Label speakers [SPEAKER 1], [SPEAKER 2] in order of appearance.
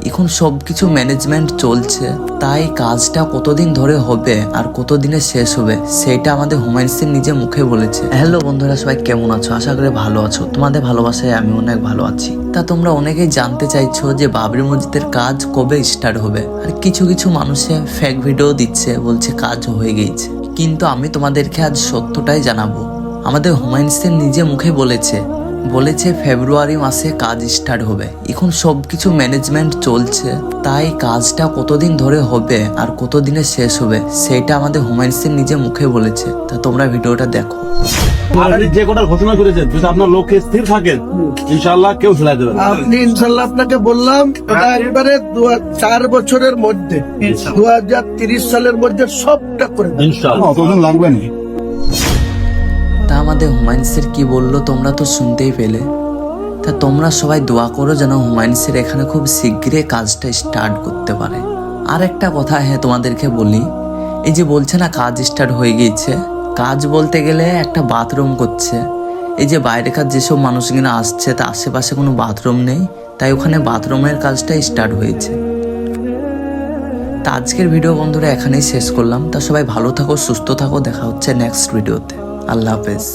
[SPEAKER 1] এখন সবকিছু ম্যানেজমেন্ট চলছে, তাই কাজটা কতদিন ধরে হবে আর কতদিনে শেষ হবে সেটা আমাদের হুমায়ুন সিং নিজে মুখে বলেছে। হ্যালো বন্ধুরা, সবাই কেমন আছো? আশা করি ভালো আছো। তোমাদের ভালোবাসায় আমি অনেক ভালো আছি। তা তোমরা অনেকেই জানতে চাইছো যে বাবরি মসজিদের কাজ কবে স্টার্ট হবে, আর কিছু কিছু মানুষে ফেক ভিডিও দিচ্ছে, বলছে কাজ হয়ে গেছে। কিন্তু আমি তোমাদেরকে আজ সত্যটাই জানাবো। আমাদের হুমায়ুন সিং নিজে মুখে বলেছে ফেব্রুয়ারি মাসে কাজ স্টার্ট হবে। এখন সবকিছু ম্যানেজমেন্ট চলছে, তাই কাজটা কতদিন ধরে হবে আর কতদিনে শেষ হবে সেটা আমাদের হুমায়ুন সিং নিজে মুখে বলেছে। তা তোমরা ভিডিওটা দেখো।
[SPEAKER 2] আপনি যে কোটার ঘোষণা করেছেন, যদি আপনার লক্ষ্যে স্থির থাকেন, ইনশাআল্লাহ কেউ ছেড়ে দেবে না।
[SPEAKER 3] আপনি ইনশাল্লাহ, আপনাকে বললাম ওটা একবারে 4 বছরের মধ্যে 2030 সালের মধ্যে সবটা করে দেব।
[SPEAKER 2] ইনশাআল্লাহ কতদিন লাগবে না।
[SPEAKER 1] তা আমাদের হুমায়ুন সিং কি বললো তোমরা তো শুনতেই পেলে। তা তোমরা সবাই দোয়া করো যেন হুমায়ুন সিং এখানে খুব শীঘ্রই কাজটা স্টার্ট করতে পারে। আর একটা কথা তোমাদেরকে বলি, এই যে বলছে না কাজ স্টার্ট হয়ে গিয়েছে, কাজ বলতে গেলে একটা বাথরুম করছে। এই যে বাইরেকার যেসব মানুষ কিনা আসছে, তা আশেপাশে কোনো বাথরুম নেই, তাই ওখানে বাথরুমের কাজটা স্টার্ট হয়েছে। তা আজকের ভিডিও বন্ধুরা এখানেই শেষ করলাম। তা সবাই ভালো থাকো, সুস্থ থাকো, দেখা হচ্ছে নেক্সট ভিডিওতে। আল্লাহ হাফেজ।